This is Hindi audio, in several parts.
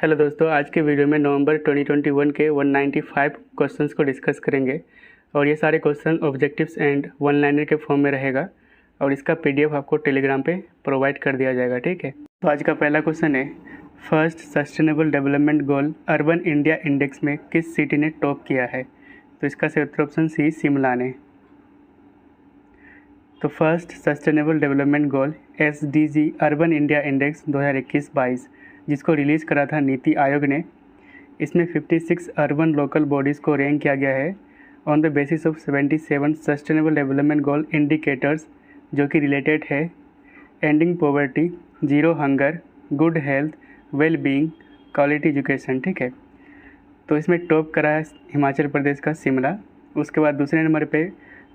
हेलो दोस्तों, आज के वीडियो में नवंबर 2021 के 195 क्वेश्चंस को डिस्कस करेंगे और ये सारे question objectives and one liner के फॉर्म में रहेगा और इसका पीडीएफ आपको टेलीग्राम पे प्रोवाइड कर दिया जाएगा। ठीक है, तो आज का पहला क्वेश्चन है, first sustainable development goal urban India index में किस सिटी ने टॉप किया है? तो इसका सही उत्तर ऑप्शन सी, शिमला ने। तो first sustainable development goal SDG urban India index 2021-22 जिसको रिलीज़ करा था नीति आयोग ने, इसमें 56 अर्बन लोकल बॉडीज़ को रैंक किया गया है on the basis of 77 sustainable development goal indicators जो कि रिलेटेड है ending poverty, zero hunger, good health, well being, quality education. ठीक है, तो इसमें टॉप करा है हिमाचल प्रदेश का शिमला, उसके बाद दूसरे नंबर पे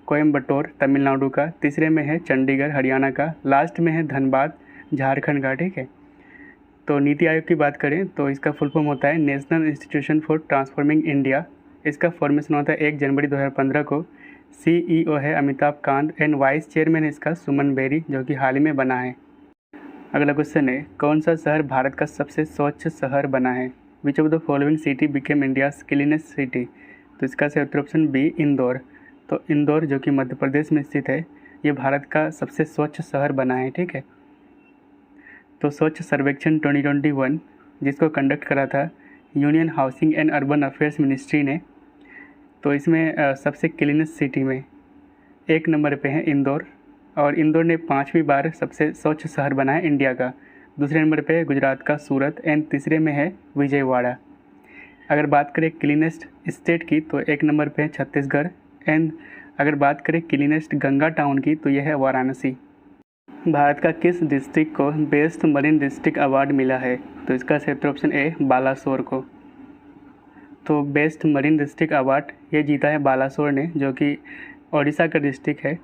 कोयम्बटूर तमिलनाडु का, तीसरे में है चंडीगढ़ हरियाणा का, लास्ट में है धनबाद झारखंड का। ठीक है, तो नीति आयोग की बात करें तो इसका फुल फॉर्म होता है national institution for transforming India. इसका फॉर्मेशन होता है 1 जनवरी 2015 को। CEO है Amitabh Kant and vice chairman है इसका सुमन बेरी जो कि हाल ही में बना है। अगला क्वेश्चन है, कौन सा शहर भारत का सबसे स्वच्छ शहर बना है? Which of the following city became India's cleanest city? तो इसका सही उत्तर ऑप्शन बी, इंदौर। तो इंदौर जो कि मध्य प्रदेश में स्थित है, ये भारत का सबसे स्वच्छ शहर बना है। ठीक है, तो स्वच्छ सर्वेक्षण 2021 जिसको कंडक्ट करा था union housing and urban affairs ministry ने, तो इसमें सबसे क्लीनेस्ट सिटी में 1 नंबर पे है इंदौर और इंदौर ने 5वीं बार सबसे स्वच्छ शहर बना है इंडिया का। दूसरे नंबर पे है गुजरात का सूरत एंड तीसरे में है विजयवाड़ा। अगर बात करें क्लीनेस्ट स्टेट की तो 1 नंबर पे है छत्तीसगढ़ एंड अगर बात करें क्लीनेस्ट गंगा टाउन की तो यह है वाराणसी। भारत का किस डिस्ट्रिक्ट को बेस्ट मरीन डिस्ट्रिक्ट अवार्ड मिला है? तो इसका सही उत्तर ऑप्शन ए, बालासोर को। तो बेस्ट मरीन डिस्ट्रिक्ट अवार्ड ये जीता है बालासोर ने जो कि ओडिशा का डिस्ट्रिक्ट है।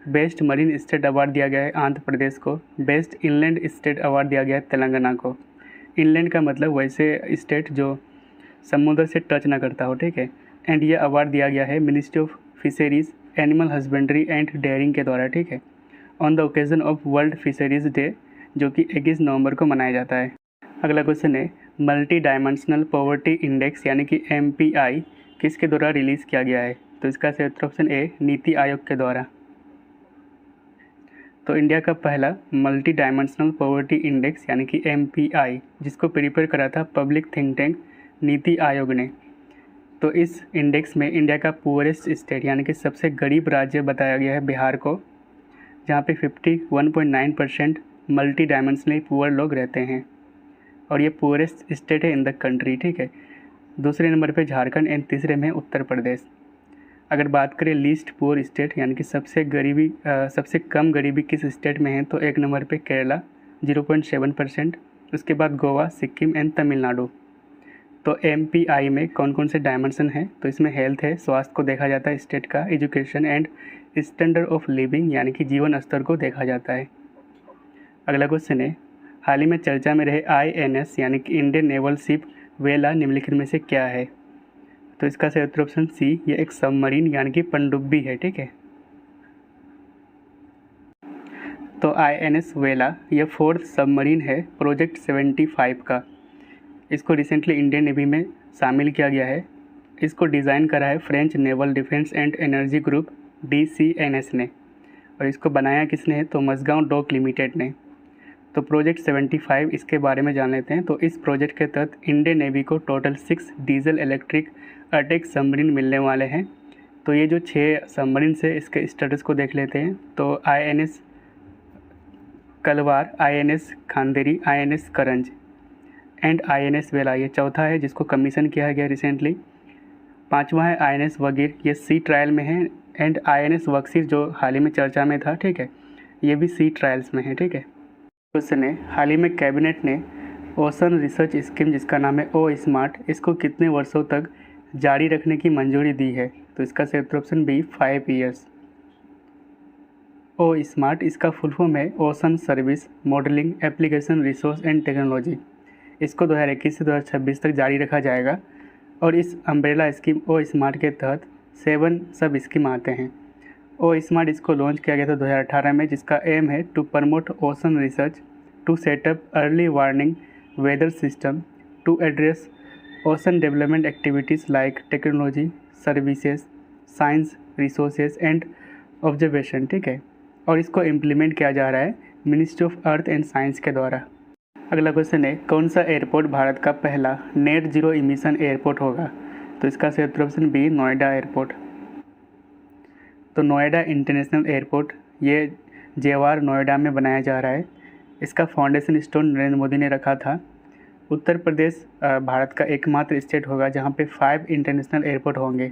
बेस्ट मरीन स्टेट अवार्ड दिया गया है आंध्र प्रदेश को। बेस्ट इनलैंड स्टेट अवार्ड दिया गया है तेलंगाना को। इनलैंड का मतलब वैसे स्टेट जो समुद्र से टच ना करता हो। ठीक है, एंड ये अवार्ड दिया गया है ministry of fisheries, animal husbandry and dairying के द्वारा। ठीक है, on the occasion of world fisheries day जो कि 21 नवंबर को मनाया जाता है। अगला क्वेश्चन है, मल्टी डायमेंशनल पॉवर्टी इंडेक्स यानी कि MPI किसके द्वारा रिलीज़ किया गया है? तो इसका सही उत्तर ऑप्शन ए, नीति आयोग के द्वारा। तो इंडिया का पहला मल्टी डायमेंशनल पॉवर्टी इंडेक्स यानी कि MPI जिसको प्रिपेयर करा था public think tank NITI Aayog ने, तो इस इंडेक्स में इंडिया का पुअरेस्ट स्टेट यानी कि सबसे गरीब राज्य बताया गया है बिहार को, जहाँ पे 51.9% मल्टी डायमेंशनली पुअर लोग रहते हैं और ये पुअरेस्ट स्टेट है इन द कंट्री। ठीक है, दूसरे नंबर पे झारखंड एंड तीसरे में उत्तर प्रदेश। अगर बात करें लीस्ट पुअर स्टेट यानी कि सबसे कम गरीबी किस स्टेट में है तो 1 नंबर पे केरला 0.7%, उसके बाद गोवा, सिक्किम एंड तमिलनाडु। तो MPI में कौन कौन से डायमेंशन है? तो इसमें हेल्थ है, स्वास्थ्य को देखा जाता है स्टेट का, education and standard of living यानी कि जीवन स्तर को देखा जाता है। अगला क्वेश्चन है, हाल ही में चर्चा में रहे INS यानी कि इंडियन नेवल शिप वेला निम्नलिखित में से क्या है? तो इसका सही उत्तर ऑप्शन सी, ये एक सबमरीन यानी कि पनडुब्बी है। ठीक है, तो INS वेला ये 4th सबमरीन है प्रोजेक्ट 75 का। इसको रिसेंटली इंडियन नेवी में शामिल किया गया है। इसको डिज़ाइन करा है French naval defence and energy group DCNS ने और इसको बनाया किसने है? तो मझगांव डॉक लिमिटेड ने। तो प्रोजेक्ट 75 इसके बारे में जान लेते हैं। तो इस प्रोजेक्ट के तहत इंडियन नेवी को total 6 diesel electric attack submarine मिलने वाले हैं। तो ये जो 6 सबमरीन से इसके स्टेटस को देख लेते हैं। तो INS Kalwar, INS Khanderi, INS Karanj and INS वेला ये चौथा है जिसको कमीशन किया गया रिसेंटली। 5वां है INS वगीर, ये सी ट्रायल में है एंड INS वक्सीर जो हाल ही में चर्चा में था। ठीक है, ये भी सी ट्रायल्स में है। ठीक है, क्वेश्चन है, हाल ही में कैबिनेट ने ओशन रिसर्च स्कीम जिसका नाम है ओ स्मार्ट, इसको कितने वर्षों तक जारी रखने की मंजूरी दी है? तो इसका सही उत्तर ऑप्शन बी, 5 ईयर्स। ओ स्मार्ट इसका फुल फॉर्म है ocean service modelling application resource and technology. इसको 2021 से 2026 तक जारी रखा जाएगा और इस अम्ब्रेला स्कीम ओ स्मार्ट के तहत 7 सब स्कीम आते हैं। ओ स्मार्ट इसको लॉन्च किया गया था 2018 में, जिसका एम है to promote ocean research, to set up early warning weather system, to address ocean development activities like technology, services, science, resources and observation, ठीक है। और इसको इम्प्लीमेंट किया जा रहा है ministry of earth and science के द्वारा। अगला क्वेश्चन है, कौन सा एयरपोर्ट भारत का पहला नेट जीरो इमिशन एयरपोर्ट होगा? तो इसका सही उत्तर ऑप्शन बी, नोएडा एयरपोर्ट। तो नोएडा इंटरनेशनल एयरपोर्ट ये जेवार नोएडा में बनाया जा रहा है। इसका फाउंडेशन स्टोन नरेंद्र मोदी ने रखा था। उत्तर प्रदेश भारत का एकमात्र स्टेट होगा जहां पे 5 इंटरनेशनल एयरपोर्ट होंगे।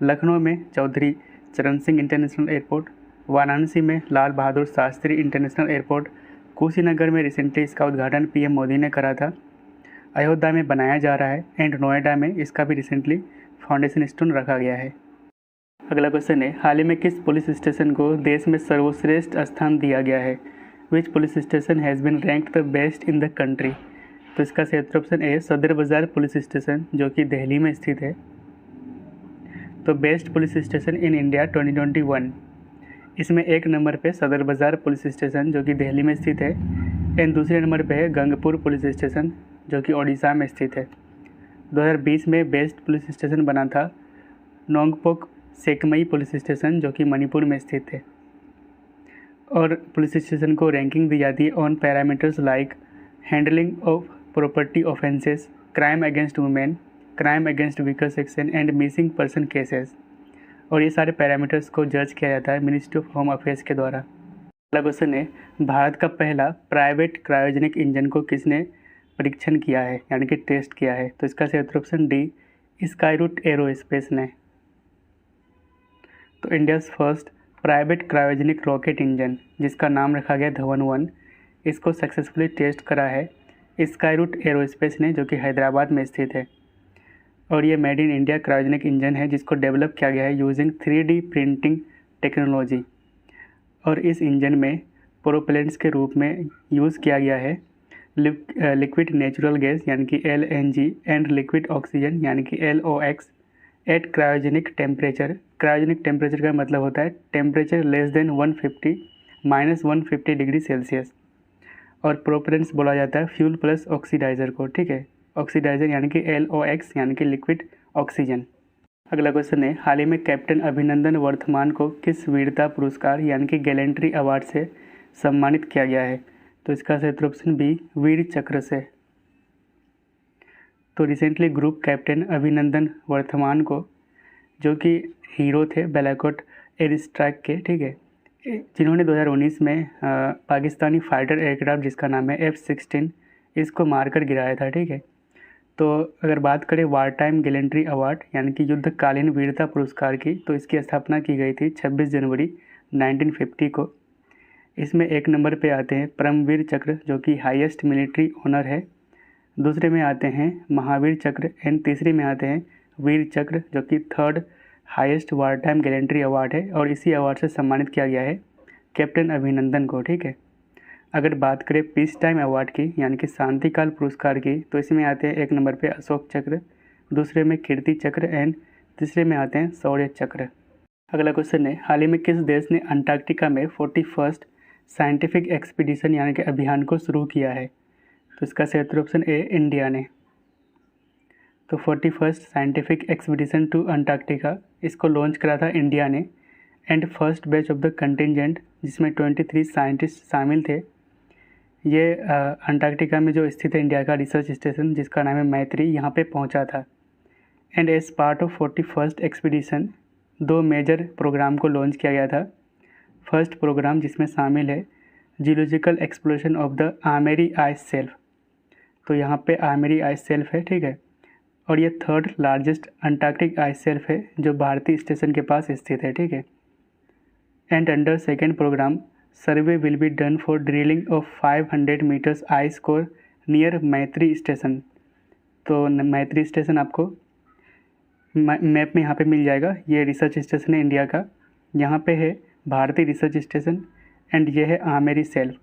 लखनऊ में चौधरी चरण सिंह इंटरनेशनल एयरपोर्ट, वाराणसी में लाल बहादुर शास्त्री इंटरनेशनल एयरपोर्ट, कुशीनगर में रिसेंटली इसका उद्घाटन पीएम मोदी ने करा था, अयोध्या में बनाया जा रहा है एंड नोएडा में इसका भी रिसेंटली फाउंडेशन स्टोन रखा गया है। अगला क्वेश्चन है, हाल ही में किस पुलिस स्टेशन को देश में सर्वश्रेष्ठ स्थान दिया गया है? Which police station has been ranked the best in the country? तो इसका सही उत्तर ऑप्शन ए, सदर बाज़ार पुलिस स्टेशन जो कि दिल्ली में स्थित है। तो best police station in India 2021, इसमें एक नंबर पे सदर बाज़ार पुलिस स्टेशन जो कि दिल्ली में स्थित है एंड दूसरे नंबर पे है गंगपुर पुलिस स्टेशन जो कि ओडिशा में स्थित है। 2020 में बेस्ट पुलिस स्टेशन बना था नोंगपोक सेकमई पुलिस स्टेशन जो कि मणिपुर में स्थित है। और पुलिस स्टेशन को रैंकिंग दी जाती है on parameters like handling of property offences, crime against women, crime against weaker section and missing person cases. और ये सारे पैरामीटर्स को जज किया जाता है मिनिस्ट्री ऑफ होम अफेयर्स के द्वारा। अगला क्वेश्चन है, भारत का पहला प्राइवेट क्रायोजेनिक इंजन को किसने परीक्षण किया है यानी कि टेस्ट किया है? तो इसका सही उत्तर ऑप्शन डी, स्काईरूट एरोस्पेस ने। तो India's first private cryogenic rocket engine जिसका नाम रखा गया धवन 1, इसको सक्सेसफुली टेस्ट करा है स्काईरूट एरोस्पेस ने जो कि हैदराबाद में स्थित है। और ये made in India cryogenic engine है जिसको डेवलप किया गया है यूजिंग 3D प्रिंटिंग टेक्नोलॉजी। और इस इंजन में प्रोपेलेंट्स के रूप में यूज़ किया गया है लिक्विड नेचुरल गैस यानी कि LNG एंड लिक्विड ऑक्सीजन यानी कि LOX at cryogenic temperature. Cryogenic temperature का मतलब होता है temperature less than 150 -150 degree Celsius. और प्रोपेलेंट्स बोला जाता है फ्यूल प्लस ऑक्सीडाइज़र को, ठीक है। ऑक्सीडाइज़र यानी कि LOX यानी कि लिक्विड ऑक्सीजन। अगला क्वेश्चन है, हाल ही में कैप्टन अभिनंदन वर्धमान को किस वीरता पुरस्कार यानी कि गैलेंट्री अवार्ड से सम्मानित किया गया है? तो इसका सही उत्तर ऑप्शन बी, वीर चक्र से। तो recently group captain Abhinandan Varthaman को जो कि हीरो थे बालाकोट एयर स्ट्राइक के, ठीक है, जिन्होंने 2019 में पाकिस्तानी फाइटर एयरक्राफ्ट जिसका नाम है F-16 इसको मारकर गिराया था, ठीक है। तो अगर बात करें वार टाइम गैलेंट्री अवार्ड यानी कि युद्धकालीन वीरता पुरस्कार की, तो इसकी स्थापना की गई थी 26 जनवरी 1950 को। इसमें एक नंबर पे आते हैं परमवीर चक्र जो कि हाईएस्ट मिलिट्री ऑनर है, दूसरे में आते हैं महावीर चक्र एंड तीसरे में आते हैं वीर चक्र जो कि third highest war time gallantry award है। और इसी अवार्ड से सम्मानित किया गया है कैप्टन अभिनंदन को, ठीक है। अगर बात करें पीस टाइम अवार्ड की यानी कि शांतिकाल पुरस्कार की, तो इसमें आते हैं एक नंबर पे अशोक चक्र, दूसरे में कीर्ति चक्र एंड तीसरे में आते हैं शौर्य चक्र। अगला क्वेश्चन है, हाल ही में किस देश ने अंटार्कटिका में 41st साइंटिफिक एक्सपीडिशन यानी कि अभियान को शुरू किया है? तो इसका सही उत्तर ऑप्शन ए, इंडिया ने। तो 41st scientific expedition to Antarctica इसको लॉन्च करा था इंडिया ने and first batch of the contingent जिसमें 23 साइंटिस्ट शामिल थे। ये अंटार्कटिका में जो स्थित है इंडिया का रिसर्च स्टेशन जिसका नाम है मैत्री, यहाँ पे पहुँचा था। And as part of 41st expedition 2 major programme को लॉन्च किया गया था। फर्स्ट प्रोग्राम जिसमें शामिल है geological exploration of the Amery ice shelf, तो यहाँ पे आर्मेरी आइस शेल्फ है, ठीक है। और ये third largest Antarctic ice shelf है जो भारतीय स्टेशन के पास स्थित है, ठीक है। And under second programme survey will be done for drilling of 500 metres ice core near Maitri station. तो मैत्री स्टेशन आपको मैप में यहाँ पे मिल जाएगा। ये रिसर्च स्टेशन है इंडिया का, यहाँ पे है भारतीय रिसर्च स्टेशन एंड ये है आमेरी सेल्फ।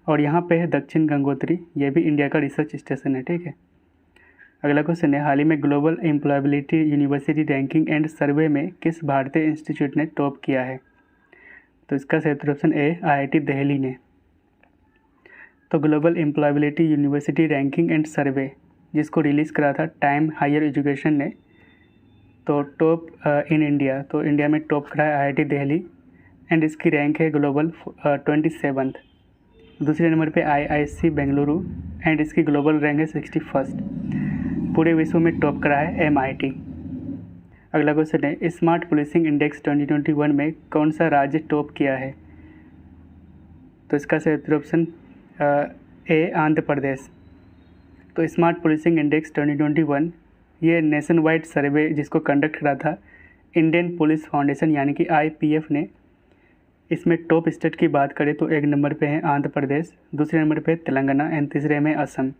और यहाँ पे है दक्षिण गंगोत्री, ये भी इंडिया का रिसर्च स्टेशन है, ठीक है। अगला क्वेश्चन है, हाल ही में global employability university ranking and सर्वे में किस भारतीय इंस्टीट्यूट ने टॉप किया है? तो इसका सही उत्तर ऑप्शन ए, IIT दिल्ली ने। तो global employability university ranking and सर्वे जिसको रिलीज़ करा था टाइम हायर एजुकेशन ने। तो टॉप इन इंडिया, तो इंडिया में टॉप करा है IIT दिल्ली एंड इसकी रैंक है ग्लोबल 27th। दूसरे नंबर पे IISc बेंगलुरु एंड इसकी ग्लोबल रैंक है 61st। पूरे विश्व में टॉप करा है MIT। अगला क्वेश्चन है, स्मार्ट पुलिसिंग इंडेक्स 2021 में कौन सा राज्य टॉप किया है? तो इसका सही उत्तर ऑप्शन ए आंध्र प्रदेश। तो स्मार्ट पुलिसिंग इंडेक्स 2021 ये नेशन वाइड सर्वे जिसको कंडक्ट करा था इंडियन पुलिस फाउंडेशन यानी कि IPF ने। इसमें टॉप स्टेट की बात करें तो एक नंबर पे है आंध्र प्रदेश, दूसरे नंबर पे तेलंगाना एंड तीसरे में असम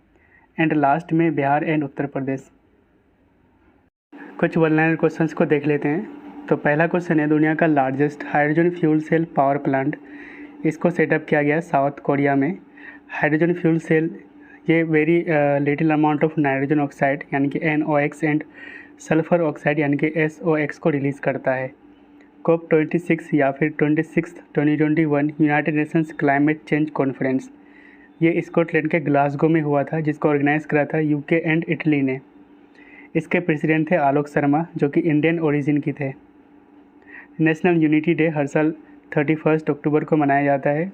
एंड लास्ट में बिहार एंड उत्तर प्रदेश। कुछ वन लाइनर क्वेश्चंस को देख लेते हैं। तो पहला क्वेश्चन है, दुनिया का largest hydrogen fuel cell power plant इसको सेटअप किया गया साउथ कोरिया में। हाइड्रोजन फ्यूल सेल ये very little amount of nitrogen oxide यानी कि NOx एंड सल्फर ऑक्साइड यानी कि SOx को रिलीज़ करता है। COP26 या फिर 26 2021 United Nations climate change conference ये स्कॉटलैंड के ग्लासगो में हुआ था, जिसको ऑर्गेनाइज करा था UK एंड इटली ने। इसके प्रेसिडेंट थे आलोक शर्मा जो कि इंडियन ओरिजिन की थे। नेशनल यूनिटी डे हर साल 31 अक्टूबर को मनाया जाता है।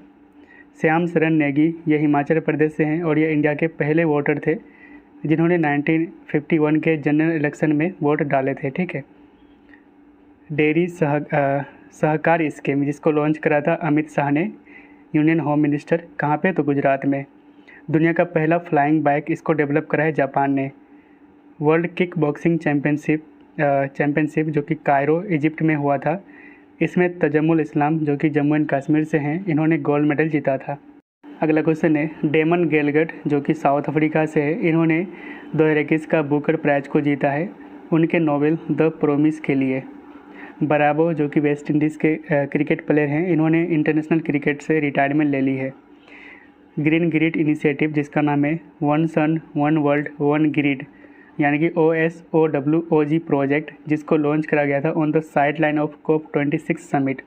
श्याम शरण नेगी ये हिमाचल प्रदेश से हैं और ये इंडिया के पहले वोटर थे जिन्होंने 1951 के जनरल इलेक्शन में वोट डाले थे। ठीक है। डेयरी सहकार स्कीम जिसको लॉन्च करा था अमित शाह ने, यूनियन होम मिनिस्टर, कहाँ पे? तो गुजरात में। दुनिया का पहला फ्लाइंग बाइक इसको डेवलप करा है जापान ने। वर्ल्ड किक बॉक्सिंग चैम्पियनशिप जो कि कायरो इजिप्ट में हुआ था, इसमें तजम्मुल इस्लाम जो कि जम्मू एंड कश्मीर से हैं, इन्होंने गोल्ड मेडल जीता था। अगला क्वेश्चन है, डेमन गेलगट जो कि साउथ अफ्रीका से है, इन्होंने 2021 का बुकर प्राइज को जीता है उनके नोवेल द प्रोमिस के लिए। बराबो जो कि वेस्ट इंडीज़ के क्रिकेट प्लेयर हैं, इन्होंने इंटरनेशनल क्रिकेट से रिटायरमेंट ले ली है। ग्रीन ग्रिड इनिशिएटिव जिसका नाम है one sun one world one grid यानी कि OSOWOG प्रोजेक्ट, जिसको लॉन्च करा गया था on the side line of COP26 summit.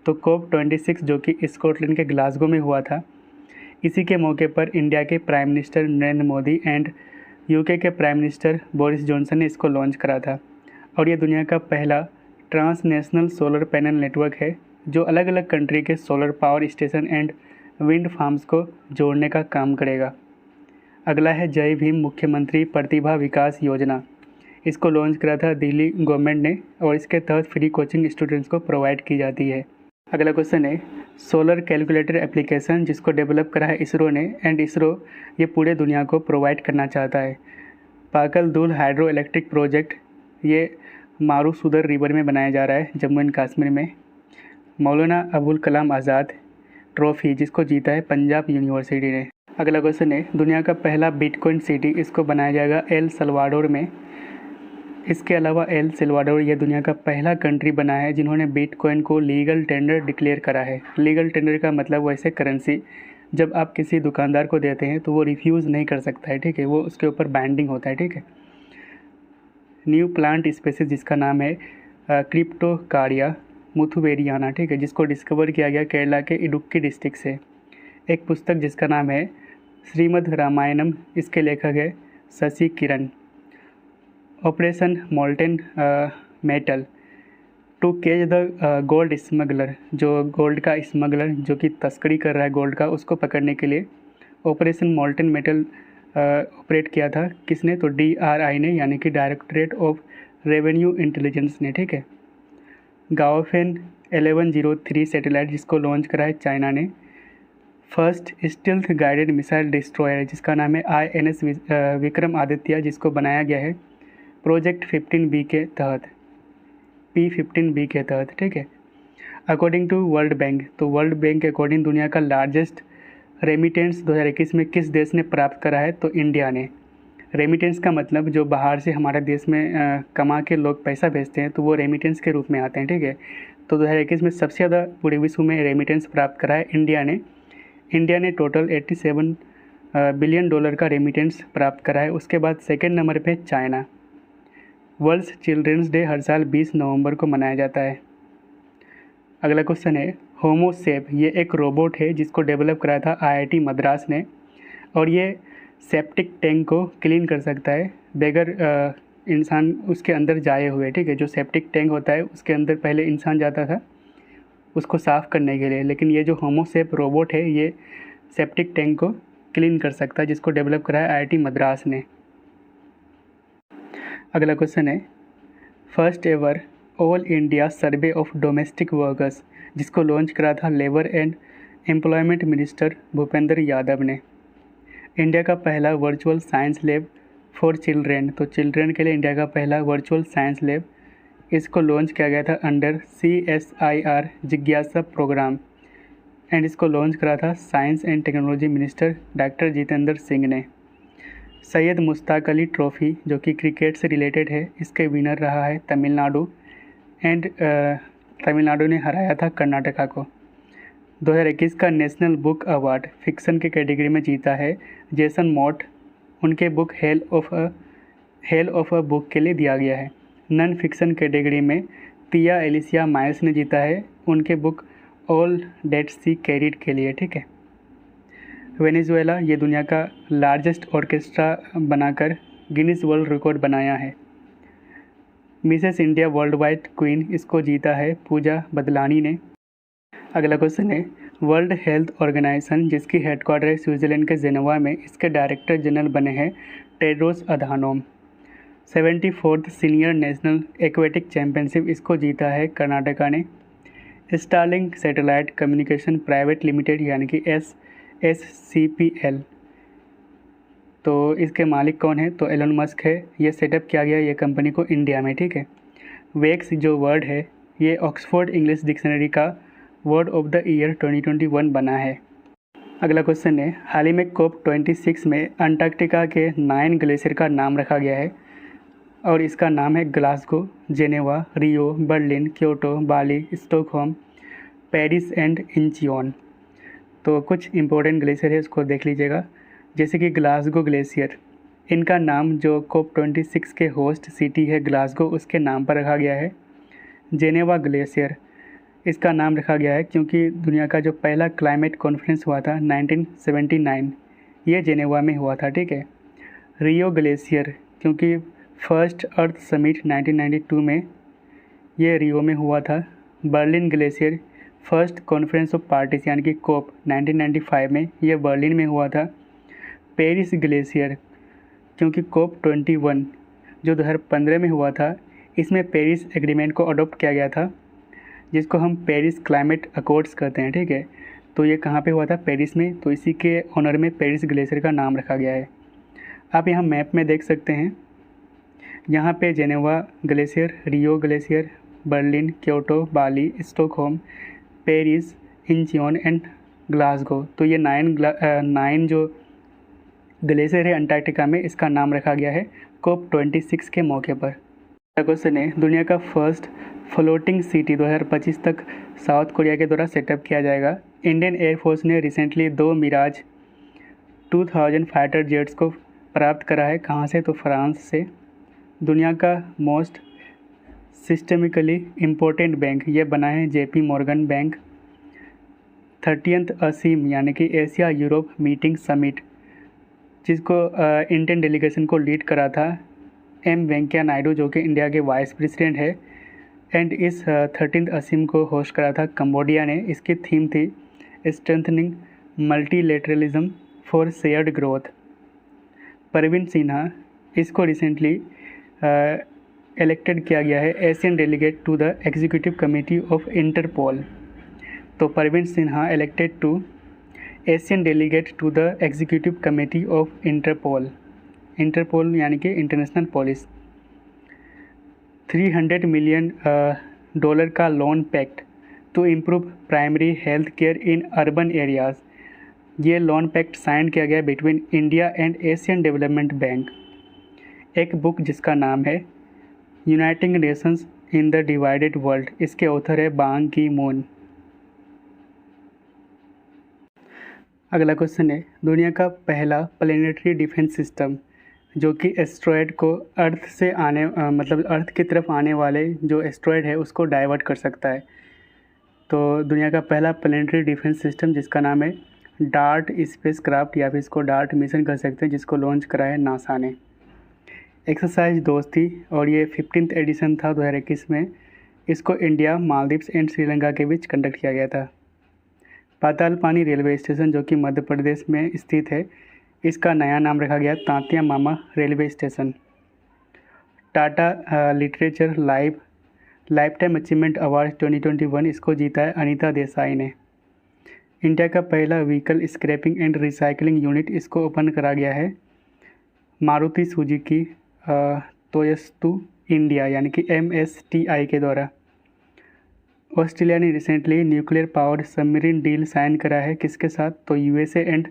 तो COP26 जो कि स्कॉटलैंड के ग्लासगो में हुआ था, इसी के मौके पर इंडिया के prime minister Narendra Modi and UK के प्राइम मिनिस्टर बोरिस जॉनसन ने इसको लॉन्च करा था। और ये दुनिया का पहला ट्रांसनेशनल सोलर पैनल नेटवर्क है जो अलग अलग कंट्री के solar power station and wind farms को जोड़ने का काम करेगा। अगला है जय भीम मुख्यमंत्री प्रतिभा विकास योजना। इसको लॉन्च करा था दिल्ली गवर्नमेंट ने और इसके तहत फ्री कोचिंग स्टूडेंट्स को प्रोवाइड की जाती है। अगला क्वेश्चन है, सोलर कैलकुलेटर एप्लीकेशन जिसको डेवलप करा है इसरो ने एंड इसरो ये पूरे दुनिया को प्रोवाइड करना चाहता है। पाकल दूल हाइड्रो इलेक्ट्रिक प्रोजेक्ट ये मारूसुदर रिवर में बनाया जा रहा है जम्मू एंड कश्मीर में। मौलाना अबुल कलाम आज़ाद ट्रॉफी जिसको जीता है पंजाब यूनिवर्सिटी ने। अगला क्वेश्चन है, दुनिया का पहला बिटकॉइन सिटी इसको बनाया जाएगा एल सल्वाडोर में। इसके अलावा एल सल्वाडोर ये दुनिया का पहला कंट्री बना है जिन्होंने बिटकॉइन को लीगल टेंडर डिक्लेयर करा है। लीगल टेंडर का मतलब वैसे करेंसी जब आप किसी दुकानदार को देते हैं तो वो रिफ्यूज़ नहीं कर सकता है। ठीक है, वो उसके ऊपर बैंडिंग होता है। ठीक है। न्यू प्लांट स्पेसीज जिसका नाम है क्रिप्टोकारिया मुथुवेरियाना, ठीक है, जिसको डिस्कवर किया गया केरला के इडुक्की डिस्ट्रिक्ट से। एक पुस्तक जिसका नाम है श्रीमद् रामायणम, इसके लेखक है Shashi Kiran. Operation molten metal to catch the gold smuggler, जो गोल्ड का स्मगलर जो कि तस्करी कर रहा है गोल्ड का, उसको पकड़ने के लिए ऑपरेशन मोल्टेन मेटल ऑपरेट किया था। किसने? तो DRI ने यानी कि डायरेक्टरेट ऑफ रेवेन्यू इंटेलिजेंस ने। ठीक है। गाओफेन 1103 सैटेलाइट जिसको लॉन्च करा है चाइना ने। First stealth guided missile destroyer जिसका नाम है INS विक्रम आदित्य, जिसको बनाया गया है प्रोजेक्ट 15B के तहत, P15B के तहत। ठीक है। अकॉर्डिंग टू वर्ल्ड बैंक, तो वर्ल्ड बैंक के अकॉर्डिंग दुनिया का लार्जेस्ट रेमिटेंस 2021 में किस देश ने प्राप्त करा है? तो इंडिया ने। रेमिटेंस का मतलब जो बाहर से हमारे देश में कमा के लोग पैसा भेजते हैं तो वो रेमिटेंस के रूप में आते हैं। ठीक है। तो 2021 में सबसे ज़्यादा पूरे विश्व में रेमिटेंस प्राप्त करा है इंडिया ने। इंडिया ने टोटल $87 बिलियन का रेमिटेंस प्राप्त करा है। उसके बाद सेकेंड नंबर पे चाइना। वर्ल्ड चिल्ड्रंस डे हर साल 20 नवंबर को मनाया जाता है। अगला क्वेश्चन है, होमो शेप ये एक रोबोट है जिसको डेवलप कराया था IIT मद्रास ने और ये सेप्टिक टैंक को क्लीन कर सकता है बगैर इंसान उसके अंदर जाए हुए, ठीक है। जो सेप्टिक टैंक होता है उसके अंदर पहले इंसान जाता था उसको साफ़ करने के लिए, लेकिन ये जो होमोसेप रोबोट है ये सेप्टिक टैंक को क्लीन कर सकता है, जिसको डेवलप करा है आईआईटी मद्रास ने। अगला क्वेश्चन है, first ever all India survey of domestic workers, जिसको लॉन्च करा था labour and employment minister Bhupendra Yadav ने। इंडिया का पहला virtual science lab for children, तो चिल्ड्रेन के लिए इंडिया का पहला वर्चुअल साइंस लैब, इसको लॉन्च किया गया था अंडर CSIR जिज्ञासा प्रोग्राम, एंड इसको लॉन्च करा था science and technology minister doctor Jitendra Singh ने। सैयद मुश्ताक अली ट्रॉफ़ी जो कि क्रिकेट से रिलेटेड है, इसके विनर रहा है तमिलनाडु, एंड तमिलनाडु ने हराया था कर्नाटका को। 2021 का नेशनल बुक अवार्ड फिक्सन के कैटेगरी में जीता है जेसन मॉट, उनके book hell of a book के लिए दिया गया है। नॉन फिक्सन कैटेगरी में तिया एलिसिया माइल्स ने जीता है, उनके बुक ऑल डेड सी कैरिड के लिए, ठीक है। वेनेजुएला ये दुनिया का लार्जेस्ट ऑर्केस्ट्रा बनाकर गिनीज वर्ल्ड रिकॉर्ड बनाया है। Mrs India world wide queen, इसको जीता है पूजा बदलानी ने। अगला क्वेश्चन है, वर्ल्ड हेल्थ ऑर्गेनाइजेशन जिसकी हेडक्वार्टर है स्विट्ज़रलैंड के जेनेवा में, इसके डायरेक्टर जनरल बने हैं Tedros Adhanom. 74th senior national aquatic championship, इसको जीता है कर्नाटका ने। Starlink satellite communication private limited यानी कि SCPL, तो इसके मालिक कौन है, तो एलन मस्क है। ये सेटअप किया गया ये कंपनी को इंडिया में, ठीक है। वेक्स जो वर्ड है ये ऑक्सफोर्ड इंग्लिश डिक्शनरी का वर्ड ऑफ द ईयर 2021 बना है। अगला क्वेश्चन है, हाल ही में COP26 में अंटार्कटिका के 9 ग्लेशियर का नाम रखा गया है, और इसका नाम है Glasgow, Geneva, Rio, Berlin, Kyoto, Bali, Stockholm, Paris and Incheon. तो कुछ इंपॉर्टेंट ग्लेशियर है उसको देख लीजिएगा, जैसे कि ग्लासगो ग्लेशियर, इनका नाम जो COP26 के होस्ट सिटी है ग्लासगो उसके नाम पर रखा गया है। जेनेवा ग्लेशियर, इसका नाम रखा गया है क्योंकि दुनिया का जो पहला क्लाइमेट कॉन्फ्रेंस हुआ था 1979, ये जेनेवा में हुआ था, ठीक है। रियो ग्लेशियर, क्योंकि फर्स्ट अर्थ समिट 1992 में ये रियो में हुआ था। Berlin glacier, first conference of parties यानी कि COP 1995 में ये बर्लिन में हुआ था। पेरिस ग्लेशियर, क्योंकि COP21 जो 2015 में हुआ था, इसमें पेरिस एग्रीमेंट को अडॉप्ट किया गया था, जिसको हम पेरिस क्लाइमेट अकॉर्ड्स कहते हैं, ठीक है। तो ये कहाँ पे हुआ था, पेरिस में, तो इसी के ऑनर में पेरिस ग्लेशियर का नाम रखा गया है। आप यहाँ मैप में देख सकते हैं, यहाँ पे Geneva glacier, Rio glacier, Berlin, Kyoto, Bali, Stockholm, Paris, Incheon and Glasgow, तो ये 9 जो ग्लेशियर है अंटार्कटिका में, इसका नाम रखा गया है COP26 के मौके पर। क्वेश्चन है, दुनिया का फर्स्ट फ्लोटिंग सिटी 2025 तक साउथ कोरिया के द्वारा सेटअप किया जाएगा। इंडियन एयरफोर्स ने रिसेंटली 2 मिराज 2000 फाइटर जेट्स को प्राप्त करा है, कहाँ से, तो फ्रांस से। दुनिया का मोस्ट सिस्टमिकली इम्पोर्टेंट बैंक ये बना है JP Morgan bank. 30th ASEM यानी कि एशिया यूरोप मीटिंग समिट, जिसको इंडियन डेलीगेशन को लीड करा था M वेंकैया नायडू जो कि इंडिया के वाइस प्रेसिडेंट है, एंड इस 13th ASEM को होस्ट करा था कंबोडिया ने। इसकी थीम थी strengthening multilateralism for shared growth. Parveen Sinha, इसको रिसेंटली इलेक्टेड किया गया है Asian delegate to the executive committee of Interpol. तो Parveen Sinha elected to Asian delegate to the executive committee of Interpol, Interpol यानी कि इंटरनेशनल पुलिस। $300 मिलियन का loan pact to improve primary health care in urban areas, ये लोन पैक्ट साइन किया गया between India and Asian Development Bank. एक बुक जिसका नाम है uniting Nations in the divided world, इसके ऑथर है बांग की मून। अगला क्वेश्चन है, दुनिया का पहला प्लेनेटरी डिफेंस सिस्टम जो कि एस्ट्रॉयड को अर्थ से आने मतलब अर्थ की तरफ आने वाले जो एस्ट्रॉयड है उसको डाइवर्ट कर सकता है। तो दुनिया का पहला प्लेनेटरी डिफेंस सिस्टम जिसका नाम है डार्ट स्पेसक्राफ्ट या फिर इसको डार्ट मिशन कह सकते हैं, जिसको लॉन्च करा है नासा ने। एक्सरसाइज दोस्ती, और ये 15th एडिशन था 2021 में। इसको इंडिया, मालदीव्स एंड श्रीलंका के बीच कंडक्ट किया गया था। पातालपानी रेलवे स्टेशन जो कि मध्य प्रदेश में स्थित है, इसका नया नाम रखा गया Tantia Mama railway station. Tata literature lifetime achievement award 2021 इसको जीता है अनीता देसाई ने। इंडिया का पहला vehicle scrapping and recycling unit इसको ओपन करा गया है मारुति सुजुकी तोयस्तु इंडिया यानी कि MSTI के द्वारा। ऑस्ट्रेलिया ने recently nuclear powered submarine deal sign करा है, किसके साथ? तो USA एंड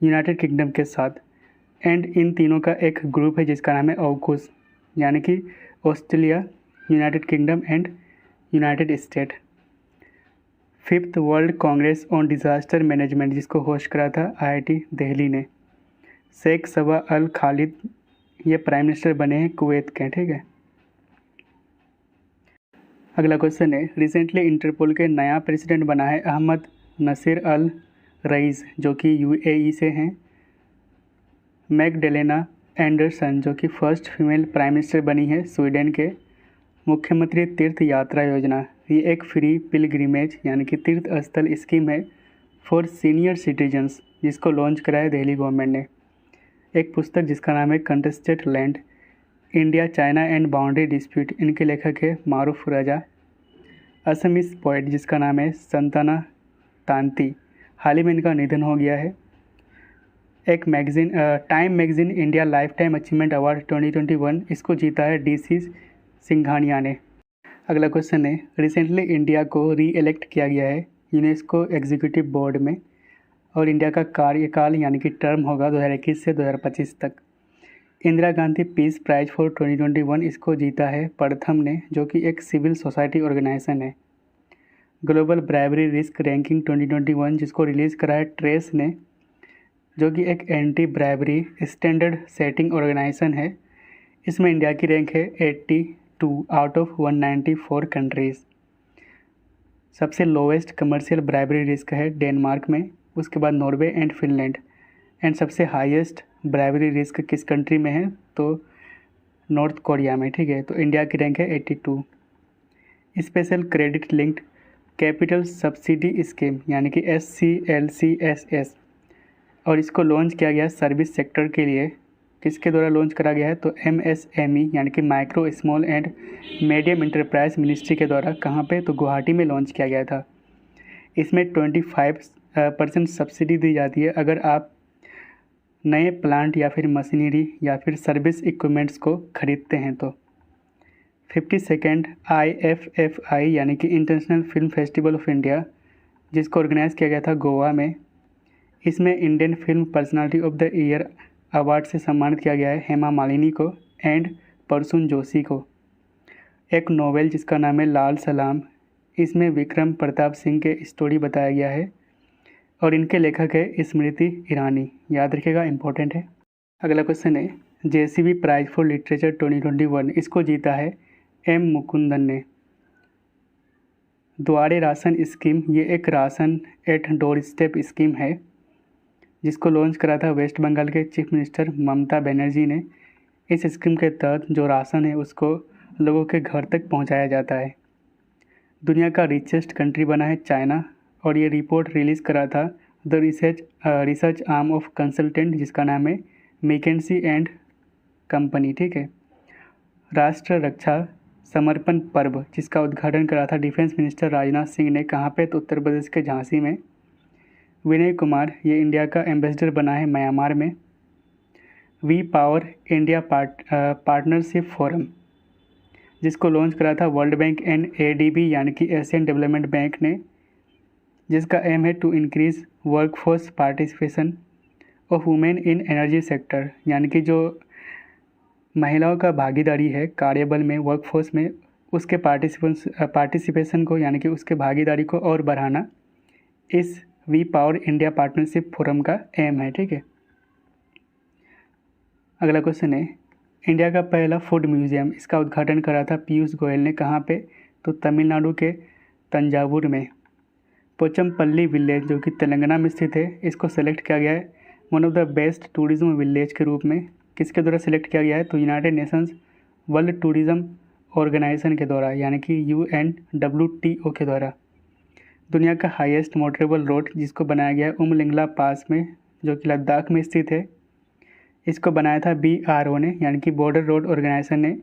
यूनाइटेड किंगडम के साथ। एंड इन तीनों का एक ग्रुप है जिसका नाम है ऑकुस, यानी कि Australia, United kingdom and United state. 5th world Congress on disaster management जिसको होस्ट करा था IIT दिल्ली ने। शेख सबा अल खालिद ये प्राइम मिनिस्टर बने हैं कुवैत के, ठीक है। अगला क्वेश्चन है, रिसेंटली इंटरपोल के नया प्रेसिडेंट बना है अहमद नसीर अल रईस जो कि UAE से हैं। मैगडेलेना एंडरसन जो कि फर्स्ट फीमेल प्राइम मिनिस्टर बनी है स्वीडन के। मुख्यमंत्री तीर्थ यात्रा योजना, ये एक फ्री पिलग्रिमेज यानी कि तीर्थ स्थल स्कीम है फॉर सीनियर सिटीजन्स जिसको लॉन्च करा है दिल्ली गवर्नमेंट ने। एक पुस्तक जिसका नाम है contested land, India China and boundary dispute, इनके लेखक है मारूफ रजा। असमीज पोइट जिसका नाम है संताना तांती, हाल ही में इनका निधन हो गया है। एक magazine time magazine India life time achievement award 2021 इसको जीता है DC सिंघानिया ने। अगला क्वेश्चन है, रिसेंटली इंडिया को री इलेक्ट किया गया है यूनेस्को एग्जीक्यूटिव बोर्ड में, और इंडिया का कार्यकाल यानी कि टर्म होगा 2021 से 2025 तक। Indira Gandhi peace prize for 2021 इसको जीता है प्रथम ने, जो कि एक सिविल सोसाइटी ऑर्गेनाइजेशन है। ग्लोबल ब्राइबरी रिस्क रैंकिंग 2021 जिसको रिलीज़ करा है ट्रेस ने, जो कि एक anti bribery standard setting organisation है। इसमें इंडिया की रैंक है 82 आउट ऑफ 194 कंट्रीज़। सबसे लोवेस्ट कमर्शियल ब्राइबरी रिस्क है डेनमार्क में, उसके बाद नॉर्वे एंड फिनलैंड। एंड सबसे हाईएस्ट ब्राइबरी रिस्क किस कंट्री में है? तो नॉर्थ कोरिया में, ठीक है। तो इंडिया की रैंक है 82। Special credit linked capital subsidy scheme यानी कि SCLCSS, और इसको लॉन्च किया गया सर्विस सेक्टर के लिए। किसके द्वारा लॉन्च करा गया है? तो MSME यानी कि micro small and medium enterprise ministry के द्वारा। कहाँ पे? तो गुवाहाटी में लॉन्च किया गया था। इसमें 25% सब्सिडी दी जाती है अगर आप नए प्लांट या फिर मशीनरी या फिर सर्विस इक्विपमेंट्स को खरीदते हैं तो। 52nd IFFI यानी कि international film festival of India जिसको ऑर्गेनाइज़ किया गया था गोवा में। इसमें Indian film personality of the year award से सम्मानित किया गया है हेमा मालिनी को एंड परसून जोशी को। एक नोवेल जिसका नाम है लाल सलाम, इसमें विक्रम प्रताप सिंह के स्टोरी बताया गया है, और इनके लेखक है स्मृति ईरानी, याद रखिएगा, इम्पोर्टेंट है। अगला क्वेश्चन है, JCB प्राइज फॉर लिटरेचर 2021 इसको जीता है M मुकुंदन ने। द्वारे राशन स्कीम, ये एक ration at door step scheme है जिसको लॉन्च करा था वेस्ट बंगाल के चीफ मिनिस्टर ममता बनर्जी ने। इस स्कीम के तहत जो राशन है उसको लोगों के घर तक पहुंचाया जाता है। दुनिया का रिचेस्ट कंट्री बना है चाइना, और ये रिपोर्ट रिलीज़ करा था the research arm of consultant जिसका नाम है मैकेंजी एंड कंपनी, ठीक है। राष्ट्र रक्षा समर्पण पर्व जिसका उद्घाटन करा था डिफेंस मिनिस्टर राजनाथ सिंह ने। कहाँ पे? तो उत्तर प्रदेश के झांसी में। विनय कुमार ये इंडिया का एम्बेसडर बना है म्यांमार में। We power India partnership forum जिसको लॉन्च करा था वर्ल्ड बैंक एंड ADB यानी कि एशियन डेवलपमेंट बैंक ने, जिसका एम है to increase workforce participation of women in energy sector, यानी कि जो महिलाओं का भागीदारी है कार्यबल में, वर्कफोर्स में, उसके पार्टिसिपेशन को यानी कि उसके भागीदारी को और बढ़ाना इस we power India partnership forum का एम है, ठीक है। अगला क्वेश्चन है, इंडिया का पहला फूड म्यूजियम इसका उद्घाटन करा था पीयूष गोयल ने। कहाँ पे? तो तमिलनाडु के तंजावुर में। पोचमपल्ली विलेज जो कि तेलंगाना में स्थित है, इसको सेलेक्ट किया गया है one of the best tourism village के रूप में। किसके द्वारा सेलेक्ट किया गया है? तो United Nations World Tourism Organization के द्वारा, यानी कि UNWTO के द्वारा। दुनिया का हाईएस्ट मोटरेबल रोड जिसको बनाया गया है उमलिंगला पास में, जो कि लद्दाख में स्थित है, इसको बनाया था BRO ने, यानी कि बॉर्डर रोड ऑर्गेनाइजेशन ने।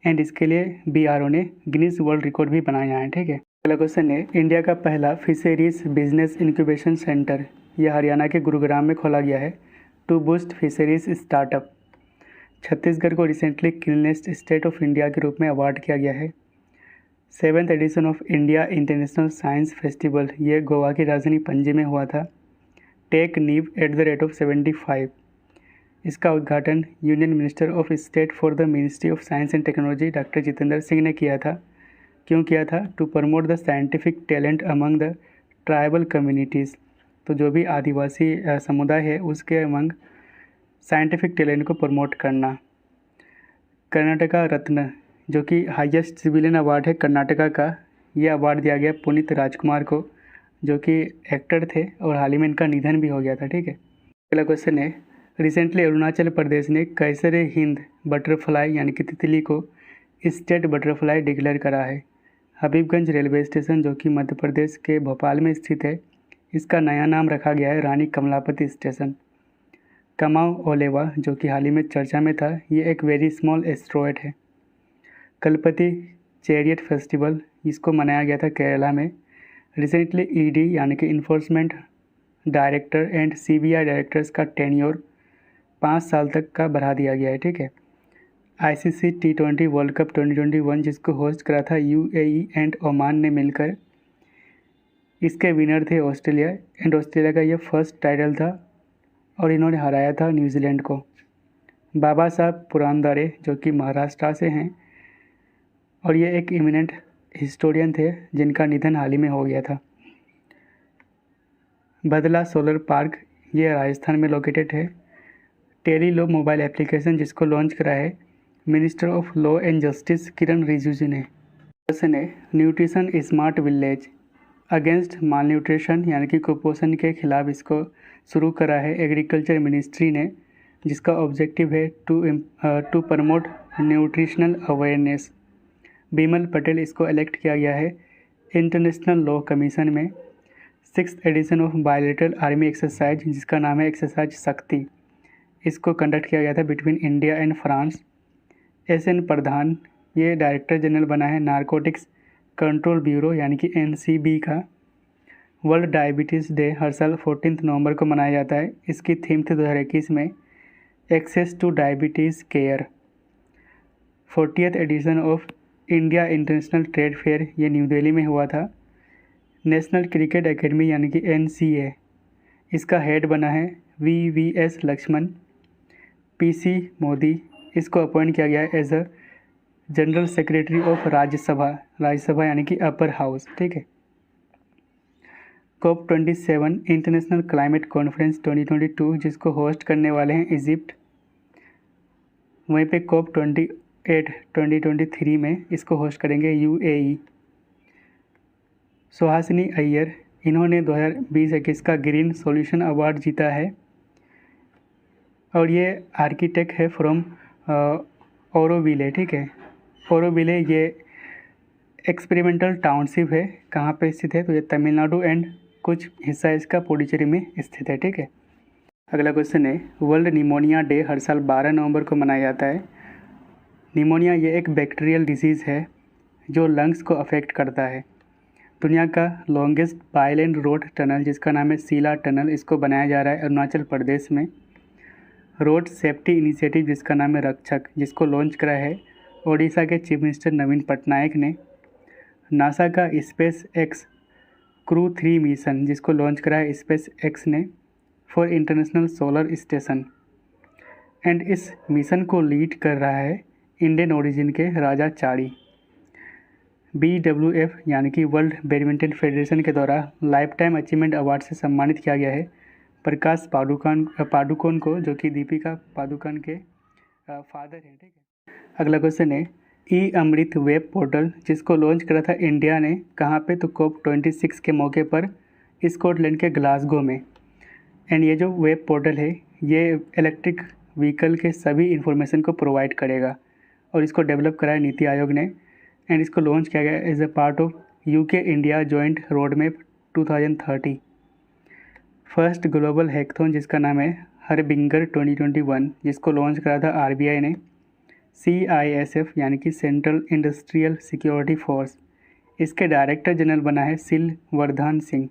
एंड इसके लिए BRO ने गिनीज वर्ल्ड रिकॉर्ड भी बनाया है। ठीक है। अगला क्वेश्चन है, इंडिया का पहला फिशरीज बिजनेस इंक्यूबेशन सेंटर यह हरियाणा के गुरुग्राम में खोला गया है to boost fisheries startup. Chhattisgarh को recently cleanest state of India के रूप में अवार्ड किया गया है। 7th edition of India international science festival ये गोवा की राजधानी पणजी में हुआ था। टेक नीव एट द रेट ऑफ 75। इसका उद्घाटन union minister of state for the ministry of science and technology doctor Jitendra Singh ने किया था। क्यों किया था? To promote the scientific talent among the tribal communities. तो जो भी आदिवासी समुदाय है उसके अमंग साइंटिफिक टैलेंट को प्रमोट करना। कर्नाटका रत्न जो कि हाईएस्ट सिविलियन अवार्ड है कर्नाटका का, ये अवार्ड दिया गया पुनीत राजकुमार को, जो कि एक्टर थे और हाल ही में इनका निधन भी हो गया था। ठीक है। अगला क्वेश्चन है, रिसेंटली अरुणाचल प्रदेश ने कैसरे हिंद बटरफ्लाई यानी कि तितली को स्टेट बटरफ्लाई डिक्लेयर करा है। हबीबगंज रेलवे स्टेशन जो कि मध्य प्रदेश के भोपाल में स्थित है, इसका नया नाम रखा गया है रानी कमलापति स्टेशन। कमाओ ओलेवा जो कि हाल ही में चर्चा में था, ये एक वेरी स्मॉल एस्ट्रॉयड है। कलपति चैरियट फेस्टिवल इसको मनाया गया था केरला में। रिसेंटली ED यानी कि enforcement director and CBI directors का टेन्योर 5 साल तक का बढ़ा दिया गया है। ठीक है। ICC T20 वर्ल्ड कप 2021 जिसको होस्ट करा था UAE एंड ओमान ने मिलकर, इसके विनर थे ऑस्ट्रेलिया एंड ऑस्ट्रेलिया का ये फर्स्ट टाइटल था और इन्होंने हराया था न्यूजीलैंड को। बाबा साहब पुरांदारे जो कि महाराष्ट्र से हैं और ये एक इमिनेंट हिस्टोरियन थे जिनका निधन हाल ही में हो गया था। बदला सोलर पार्क ये राजस्थान में लोकेटेड है। टेलीलॉ मोबाइल एप्लीकेशन जिसको लॉन्च करा है minister of law and justice Kiran Rijiju ने। क्वेश्चन है, nutrition smart village against malnutrition यानी कि कुपोषण के खिलाफ इसको शुरू करा है एग्रीकल्चर मिनिस्ट्री ने, जिसका ऑब्जेक्टिव है to promote nutritional awareness. Bimal Patel इसको इलेक्ट किया गया है इंटरनेशनल लॉ कमीशन में। 6th edition of bilateral army exercise जिसका नाम है एक्सरसाइज शक्ति, इसको कंडक्ट किया गया था between India and France. SN प्रधान ये डायरेक्टर जनरल बना है नारकोटिक्स कंट्रोल ब्यूरो यानी कि NCB का। वर्ल्ड डायबिटीज़ डे हर साल 14 नवंबर को मनाया जाता है। इसकी थीम थी 2021 में access to diabetes care. 40th edition of India International Trade Fair ये न्यू दिल्ली में हुआ था। नेशनल क्रिकेट एकेडमी यानी कि NCA इसका हेड बना है VVS लक्ष्मण। PC मोदी इसको अपॉइंट किया गया है as a general secretary of Rajya Sabha यानी कि अपर हाउस। ठीक है। COP27 इंटरनेशनल क्लाइमेट कॉन्फ्रेंस 2022 जिसको होस्ट करने वाले हैं इजिप्ट। वहीं पे COP28 2023 में इसको होस्ट करेंगे UAE। सुहासिनी अय्यर इन्होंने 2020-21 का ग्रीन सॉल्यूशन अवार्ड जीता है और ये आर्किटेक्ट है फ्रॉम ओरोविले। ठीक है। ओरोविले ये एक्सपेरिमेंटल टाउनशिप है, कहाँ पे स्थित है? तो ये तमिलनाडु एंड कुछ हिस्सा इसका पुडुचेरी में स्थित है। ठीक है। अगला क्वेश्चन है, वर्ल्ड निमोनिया डे हर साल 12 नवंबर को मनाया जाता है। निमोनिया ये एक बैक्टीरियल डिसीज़ है जो लंग्स को अफेक्ट करता है। दुनिया का लॉन्गेस्ट बाइलेंड रोड टनल जिसका नाम है सीला टनल, इसको बनाया जा रहा है अरुणाचल प्रदेश में। रोड सेफ्टी इनिशिएटिव जिसका नाम है रक्षक, जिसको लॉन्च करा है ओडिशा के चीफ मिनिस्टर नवीन पटनायक ने। नासा का स्पेस एक्स क्रू 3 मिशन जिसको लॉन्च करा है स्पेस एक्स ने for international solar station. And इस मिशन को लीड कर रहा है इंडियन ओरिजिन के राजा चाड़ी। BWF यानी कि वर्ल्ड बैडमिंटन फेडरेशन के द्वारा लाइफ टाइम अचीवमेंट अवार्ड से सम्मानित किया गया है प्रकाश पादुकोण को, जो कि दीपिका पादुकोण के फादर हैं। ठीक है। अगला क्वेश्चन है, अमृत वेब पोर्टल जिसको लॉन्च करा था इंडिया ने, कहाँ पे? तो COP26 के मौके पर स्कॉटलैंड के ग्लासगो में। एंड ये जो वेब पोर्टल है ये इलेक्ट्रिक व्हीकल के सभी इंफॉर्मेशन को प्रोवाइड करेगा और इसको डेवलप करा है नीति आयोग ने। एंड इसको लॉन्च किया गया as a part of UK India joint road map 2030। First global hackathon जिसका नाम है हरबिंगर 2021 जिसको लॉन्च करा था आरबीआई ने। CISF यानी कि सेंट्रल इंडस्ट्रियल सिक्योरिटी फोर्स, इसके डायरेक्टर जनरल बना है सिलवर्धन सिंह।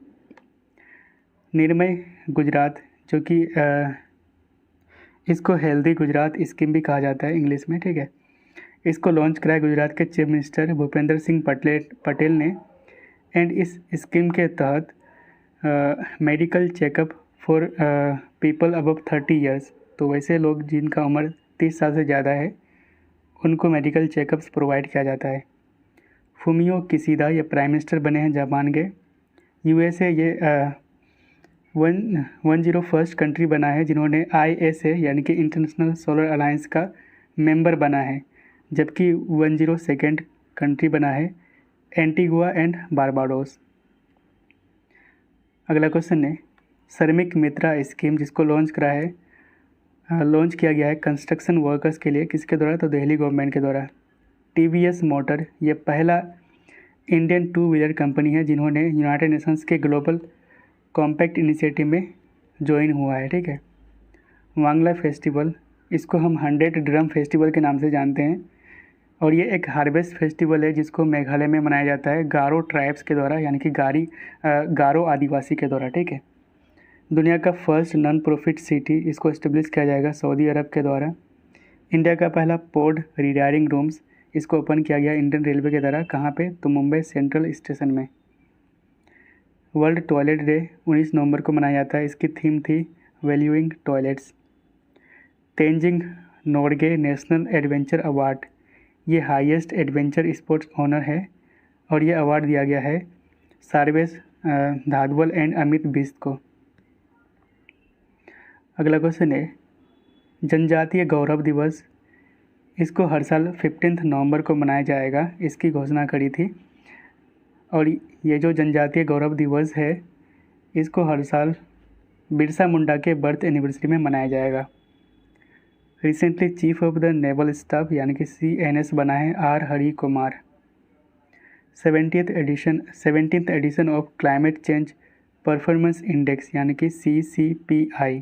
निर्मय गुजरात जो कि इसको हेल्दी गुजरात स्कीम भी कहा जाता है इंग्लिश में, ठीक है। इसको लॉन्च कराया गुजरात के चीफ मिनिस्टर भूपेंद्र सिंह पटेल ने। एंड इस स्कीम के तहत medical checkup for people above 30 years, तो वैसे लोग जिनका उम्र 30 साल से ज़्यादा है उनको मेडिकल चेकअप्स प्रोवाइड किया जाता है। फुमियो किशिदा ये प्राइम मिनिस्टर बने हैं जापान के। USA ये 101st कंट्री बना है जिन्होंने ISA यानी कि इंटरनेशनल सोलर अलायंस का मेंबर बना है, जबकि 102nd कंट्री बना है एंटीगुआ एंड बारबाडोस। अगला क्वेश्चन है श्रमिक मित्रा स्कीम जिसको लॉन्च किया गया है कंस्ट्रक्शन वर्कर्स के लिए, किसके द्वारा? तो दिल्ली गवर्नमेंट के द्वारा। TVS मोटर ये पहला इंडियन 2 व्हीलर कंपनी है जिन्होंने यूनाइटेड नेशंस के ग्लोबल कॉम्पैक्ट इनिशिएटिव में ज्वाइन हुआ है, ठीक है। वांगला फेस्टिवल, इसको हम 100 ड्रम फेस्टिवल के नाम से जानते हैं और ये एक हार्वेस्ट फेस्टिवल है जिसको मेघालय में मनाया जाता है गारो ट्राइब्स के द्वारा, यानी कि गारो आदिवासी के द्वारा, ठीक है। दुनिया का फर्स्ट नॉन प्रॉफिट सिटी इसको इस्टेब्लिश किया जाएगा सऊदी अरब के द्वारा। इंडिया का पहला पोर्ट रीडायरिंग रूम्स इसको ओपन किया गया इंडियन रेलवे के द्वारा, कहाँ पे? तो मुंबई सेंट्रल स्टेशन में। वर्ल्ड टॉयलेट डे 19 नवंबर को मनाया जाता है, इसकी थीम थी valuing toilets. Tenzing Norgay national adventure award ये हाईएस्ट एडवेंचर स्पोर्ट्स ऑनर है और ये अवार्ड दिया गया है सारवेश धादवल एंड अमित बिस्त को। अगला क्वेश्चन है जनजातीय गौरव दिवस, इसको हर साल 15 नवंबर को मनाया जाएगा, इसकी घोषणा करी थी। और ये जो जनजातीय गौरव दिवस है इसको हर साल बिरसा मुंडा के बर्थ एनिवर्सरी में मनाया जाएगा। Recently chief of the naval staff यानी कि CNS बना है R Hari Kumar. 17th edition of climate change performance index यानी कि CCPI,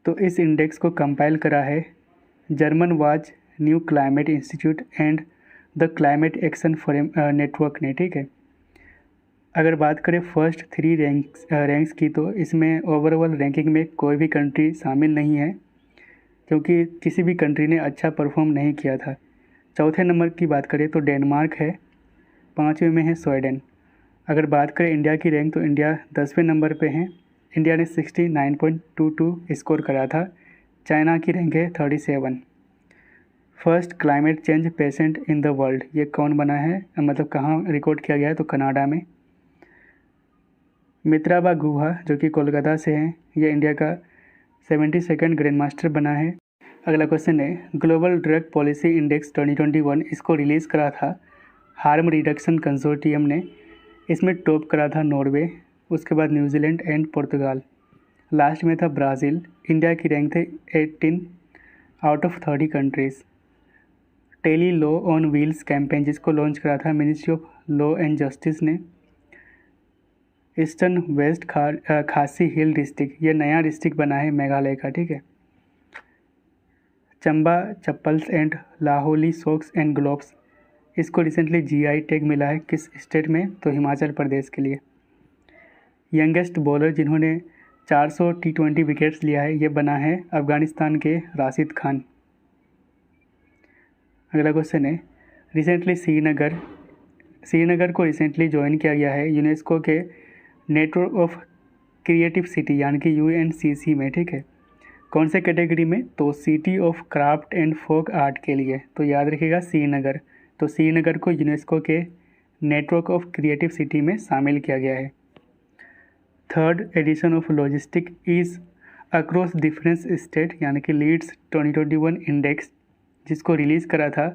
तो इस इंडेक्स को कंपाइल करा है German watch new climate institute and the climate action network ने, ठीक है। अगर बात करें फर्स्ट 3 रैंक्स की, तो इसमें ओवरऑल रैंकिंग में कोई भी कंट्री शामिल नहीं है क्योंकि किसी भी कंट्री ने अच्छा परफॉर्म नहीं किया था। चौथे नंबर की बात करें तो डेनमार्क है, 5वें में है स्वीडन। अगर बात करें इंडिया की रैंक तो इंडिया 10वें नंबर पे है, इंडिया ने 69.22 स्कोर करा था। चाइना की रैंक है 37। First climate change patient in the world ये कौन बना है, मतलब कहाँ रिकॉर्ड किया गया है? तो कनाडा में। मित्राबा गुहा जो कि कोलकाता से हैं, ये इंडिया का 72nd ग्रैंड मास्टर बना है। अगला क्वेश्चन है ग्लोबल ड्रग पॉलिसी इंडेक्स 2021 इसको रिलीज़ करा था हार्म रिडक्शन कंसोर्टियम ने। इसमें टॉप करा था नॉर्वे, उसके बाद न्यूजीलैंड एंड पुर्तगाल, लास्ट में था ब्राज़ील। इंडिया की रैंक थे 18 out of 30 countries. Tele law on wheels campaign जिसको लॉन्च करा था ministry of law and justice ने। Eastern west Khasi hill district ये नया डिस्ट्रिक्ट बना है मेघालय का, ठीक है। Chamba chappals and Lahauli socks and gloves इसको रिसेंटली GI टैग मिला है, किस स्टेट में? तो हिमाचल प्रदेश के लिए। यंगेस्ट बॉलर जिन्होंने 400 T20 विकेट्स लिया है ये बना है अफ़गानिस्तान के राशिद खान। अगला क्वेश्चन है रिसेंटली श्रीनगर को रिसेंटली ज्वाइन किया गया है यूनेस्को के नेटवर्क ऑफ क्रिएटिव सिटी यानी कि UNCC में, ठीक है। कौन से कैटेगरी में? तो city of craft and folk art के लिए, तो याद रखिएगा श्रीनगर। तो श्रीनगर को यूनेस्को के नेटवर्क ऑफ क्रिएटिव सिटी में शामिल किया गया है। 3rd edition of logistic ease across difference state यानी कि लीड्स 2021 इंडेक्स जिसको रिलीज़ करा था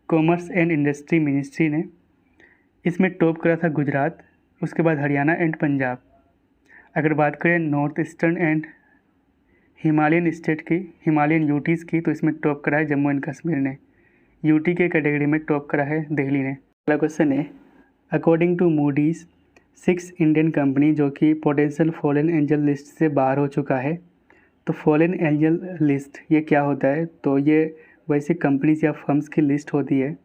कॉमर्स एंड इंडस्ट्री मिनिस्ट्री ने। इसमें टॉप करा था गुजरात, उसके बाद हरियाणा एंड पंजाब। अगर बात करें north eastern and Himalayan state की, हिमालयन यूटीज़ की, तो इसमें टॉप करा है जम्मू एंड कश्मीर ने। यूटी के कैटेगरी में टॉप करा है दिल्ली ने। अगला क्वेश्चन है, according to Moody's 6 Indian company जो कि पोटेंशियल फॉरेन एंजल लिस्ट से बाहर हो चुका है। तो फॉरेन एंजल लिस्ट ये क्या होता है? तो ये वैसे कंपनीज या फर्म्स की लिस्ट होती है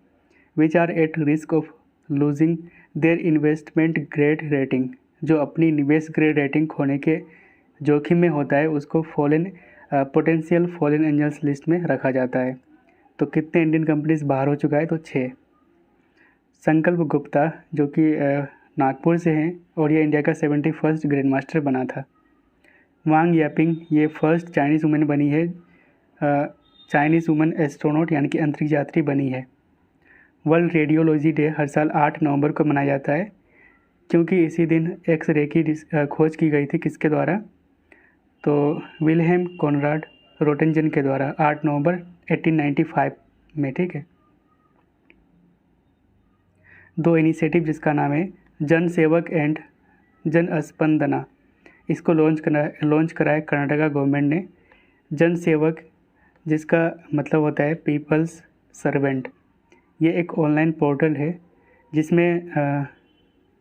which are at risk of losing their investment grade rating, जो अपनी निवेश ग्रेड रेटिंग खोने के जोखिम में होता है, उसको पोटेंशियल फॉरेन एंजल्स लिस्ट में रखा जाता है। तो कितने इंडियन कंपनीज बाहर हो चुका है? तो 6। संकल्प गुप्ता जो कि नागपुर से हैं और ये इंडिया का 71st ग्रैंड मास्टर बना था। वांग यापिंग ये फर्स्ट चाइनीज़ वुमेन बनी है, चाइनीज़ वुमेन एस्ट्रोनॉट यानी कि अंतरिक्ष यात्री बनी है। वर्ल्ड रेडियोलॉजी डे हर साल 8 नवंबर को मनाया जाता है क्योंकि इसी दिन एक्स-रे की खोज की गई थी। किसके द्वारा? तो विल्हेम कॉनराड रोटेंजन के द्वारा 8 नवंबर 1895 में। ठीक है। 2 इनिशिएटिव जिसका नाम है जन सेवक एंड जन स्पंदना, इसको लॉन्च करा है कर्नाटका गवर्नमेंट ने। जन सेवक जिसका मतलब होता है पीपल्स सर्वेंट, ये एक ऑनलाइन पोर्टल है जिसमें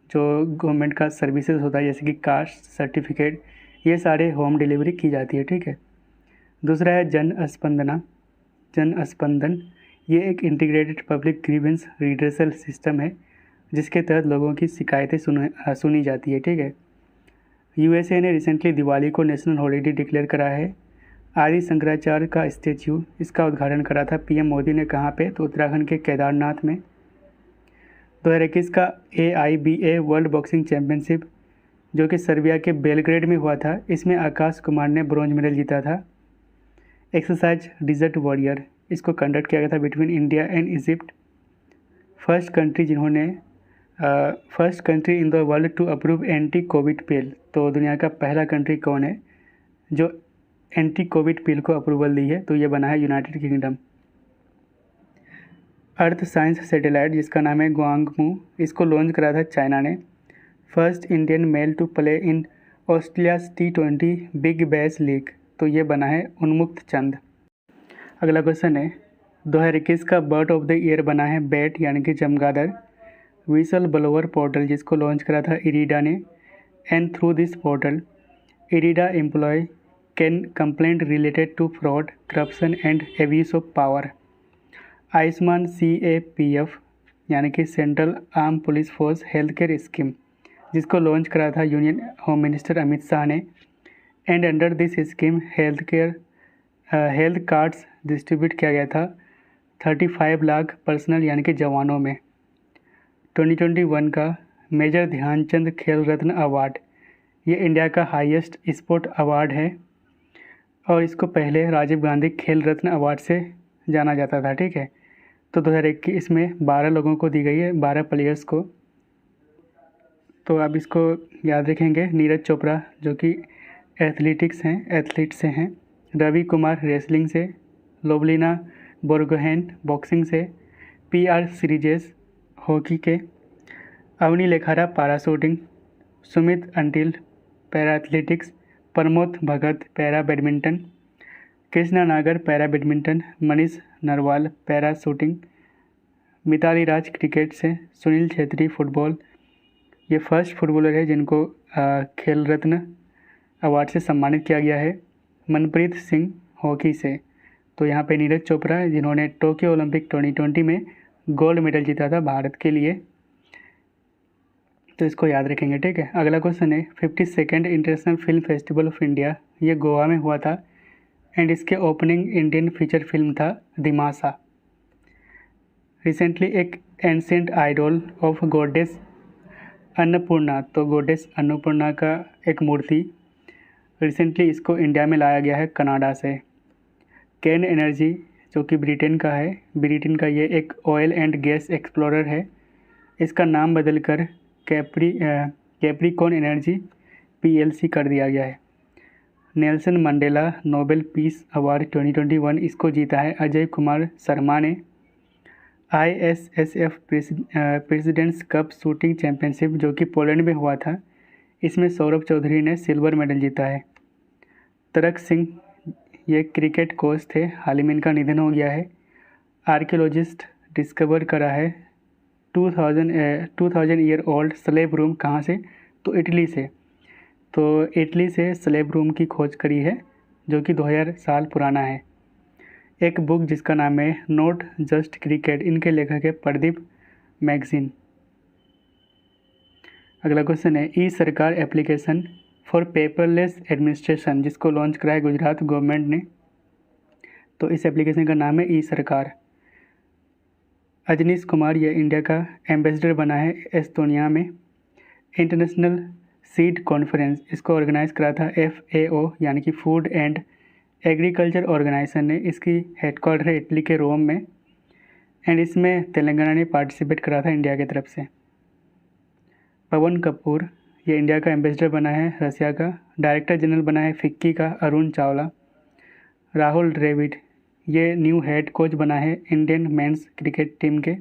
जो गवर्नमेंट का सर्विसेज होता है जैसे कि कास्ट सर्टिफिकेट, ये सारे होम डिलीवरी की जाती है। ठीक है। दूसरा है जन स्पंदन, ये एक integrated public grievance redressal system है जिसके तहत लोगों की शिकायतें सुनी जाती है। ठीक है। यूएसए ने रिसेंटली दिवाली को नेशनल हॉलीडे डिक्लेयर करा है। आदि शंकराचार्य का स्टैच्यू, इसका उद्घाटन करा था पीएम मोदी ने। कहाँ पे? तो उत्तराखंड के केदारनाथ में। 2021 का AIBA वर्ल्ड बॉक्सिंग चैम्पियनशिप जो कि सर्बिया के बेलग्रेड में हुआ था, इसमें आकाश कुमार ने ब्रॉन्ज मेडल जीता था। एक्सरसाइज डिजर्ट वॉरियर, इसको कंडक्ट किया गया था between India and Egypt. First country in the world to approve anti Covid pill, तो दुनिया का पहला कंट्री कौन है जो एंटी कोविड पिल को अप्रूवल दी है? तो ये बना है United kingdom. Earth science satellite जिसका नाम है ग्वांगमू, इसको लॉन्च करा था चाइना ने। First Indian male to play in Australia's T20 big bash league, तो ये बना है उन्मुक्त चंद। अगला क्वेश्चन है, 2021 का बर्ड ऑफ द ईयर बना है बैट यानी कि चमगादड़। विसल ब्लोअर पोर्टल जिसको लॉन्च करा था इरिडा ने। And through this portal IRDA employ can complaint related to fraud, corruption and abuse of power. Ayushman CAPF यानी कि central arm police force health care scheme जिसको लॉन्च करा था union home minister Amit Shah ने। And under this scheme health cards distribute किया गया था 35 लाख पर्सनल यानी कि जवानों में। 2021 का मेजर ध्यानचंद खेल रत्न अवार्ड, ये इंडिया का हाईएस्ट स्पोर्ट अवार्ड है और इसको पहले राजीव गांधी खेल रत्न अवार्ड से जाना जाता था। ठीक है। तो 2021 में 12 लोगों को दी गई है, 12 प्लेयर्स को। तो आप इसको याद रखेंगे। नीरज चोपड़ा जो कि एथलीट से हैं। रवि कुमार रेसलिंग से। लोबलिना बोर्गोहेन बॉक्सिंग से। PR सीरीजेस हॉकी के। Avani Lekhara para shooting. Sumit Antil para athletics. Pramod Bhagat para badminton. Krishna Nagar para badminton. Manish Narwal para shooting. Mithali Raj cricket से। सुनील छेत्री फुटबॉल, ये फर्स्ट फुटबॉलर है जिनको खेल रत्न अवार्ड से सम्मानित किया गया है। मनप्रीत सिंह हॉकी से। तो यहाँ पे नीरज चोपड़ा है जिन्होंने टोक्यो ओलंपिक 2020 में गोल्ड मेडल जीता था भारत के लिए। तो इसको याद रखेंगे। ठीक है। अगला क्वेश्चन है, 52nd international film festival of India, ये गोवा में हुआ था एंड इसके ओपनिंग इंडियन फीचर फिल्म था दिमासा। रिसेंटली एक ancient idol of goddess Annapurna, तो गॉडेस अन्नपूर्णा का एक मूर्ति रिसेंटली इसको इंडिया में लाया गया है कनाडा से। कैन एनर्जी जो कि ब्रिटेन का है, ब्रिटेन का ये एक ऑयल एंड गैस एक्सप्लोरर है। इसका नाम बदलकर कैप्रिकॉन एनर्जी PLC कर दिया गया है। Nelson Mandela Nobel peace award 2021 इसको जीता है अजय कुमार शर्मा ने। ISSF presidents cup shooting championship जो कि पोलैंड में हुआ था, इसमें सौरभ चौधरी ने सिल्वर मेडल जीता है। तरक सिंह ये क्रिकेट कोच थे, हाल ही में इनका निधन हो गया है। आर्कियोलॉजिस्ट डिस्कवर करा है 2000 ईयर ओल्ड स्लेब रूम, कहाँ से? तो इटली से। तो इटली से स्लेब रूम की खोज करी है जो कि 2000 साल पुराना है। एक बुक जिसका नाम है नॉट जस्ट क्रिकेट, इनके लेखक है प्रदीप मैगजीन। अगला क्वेश्चन है ई सरकार एप्लीकेशन फॉर पेपरलेस एडमिनिस्ट्रेशन, जिसको लॉन्च कराया गुजरात गवर्नमेंट ने। तो इस एप्लीकेशन का नाम है ई सरकार। अजनीश कुमार ये इंडिया का एम्बेसडर बना है एस्तोनिया में। इंटरनेशनल सीड कॉन्फ्रेंस, इसको ऑर्गेनाइज करा था FAO यानी कि फूड एंड एग्रीकल्चर ऑर्गेनाइजेशन ने। इसकी हेडक्वार्टर है इटली के रोम में एंड इसमें तेलंगाना ने पार्टिसिपेट करा था इंडिया की तरफ से। पवन कपूर ये इंडिया का एम्बेसडर बना है रसिया का। डायरेक्टर जनरल बना है फिक्की का अरुण चावला। राहुल द्रविड़ ये न्यू हेड कोच बना है इंडियन मेंस क्रिकेट टीम के।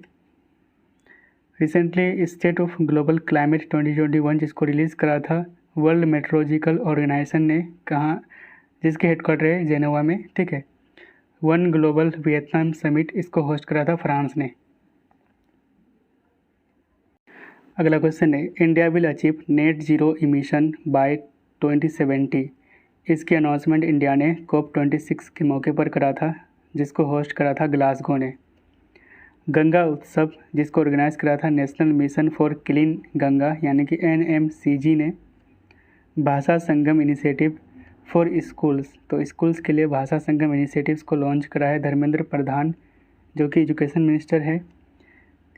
Recently state of global climate 2021 जिसको रिलीज़ करा था वर्ल्ड मेट्रोलॉजिकल ऑर्गेनाइजेशन ने, कहाँ? जिसके हेडक्वार्टर है जेनेवा में, ठीक है। वन ग्लोबल वियतनाम समिट, इसको होस्ट करा था फ्रांस ने। अगला क्वेश्चन है India will achieve net zero emission by 2070। इसकी अनाउंसमेंट इंडिया ने COP26 के मौके पर करा था, जिसको होस्ट करा था ग्लासगो ने। गंगा उत्सव जिसको ऑर्गेनाइज करा था national mission for clean Ganga यानी कि NMCG ने। भाषा संगम इनिशिएटिव फॉर स्कूल्स, तो स्कूल्स के लिए भाषा संगम इनिशिएटिव्स को लॉन्च करा है धर्मेंद्र प्रधान जो कि एजुकेशन मिनिस्टर है।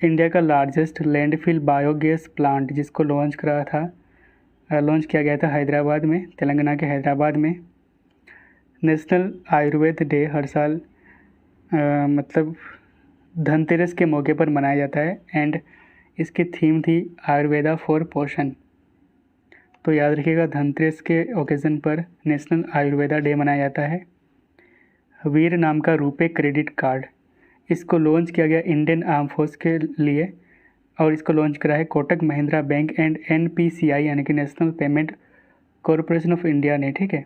इंडिया का लार्जेस्ट लैंडफिल बायोगैस प्लांट जिसको लॉन्च किया गया था हैदराबाद में, तेलंगाना के हैदराबाद में। नेशनल आयुर्वेद डे हर साल मतलब धनतेरस के मौके पर मनाया जाता है एंड इसकी थीम थी आयुर्वेदा फॉर पोषण। तो याद रखिएगा धनतेरस के ओकेज़न पर नेशनल आयुर्वेदा डे मनाया जाता है। वीर नाम का रुपे क्रेडिट कार्ड, इसको लॉन्च किया गया इंडियन आर्म फोर्स के लिए और इसको लॉन्च करा है Kotak Mahindra bank and NPCI यानी कि national payment corporation of India ने, ठीक है।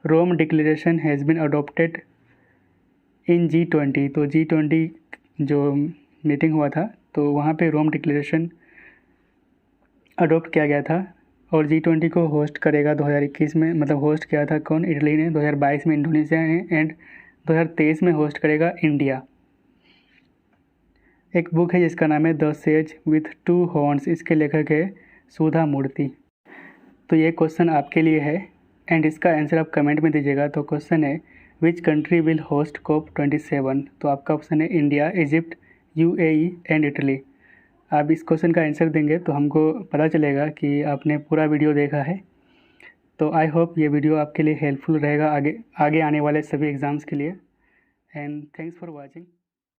Rome declaration has been adopted in G20, तो G20 जो मीटिंग हुआ था तो वहाँ पे रोम डिक्लेरेशन अडोप्ट किया गया था और G20 को होस्ट करेगा 2021 में, मतलब होस्ट किया था कौन? इटली ने। 2022 में इंडोनेशिया ने एंड 2023 में होस्ट करेगा इंडिया। एक बुक है जिसका नाम है the sage with to horns, इसके लेखक है सुधा मूर्ति। तो ये क्वेश्चन आपके लिए है एंड इसका आंसर आप कमेंट में दीजिएगा। तो क्वेश्चन है which country will host COP27, तो आपका ऑप्शन है India, Egypt, UAE and Italy. आप इस क्वेश्चन का आंसर देंगे तो हमको पता चलेगा कि आपने पूरा वीडियो देखा है। तो आई होप ये वीडियो आपके लिए हेल्पफुल रहेगा आगे आने वाले सभी एग्ज़ाम्स के लिए एंड थैंक्स फॉर वॉचिंग।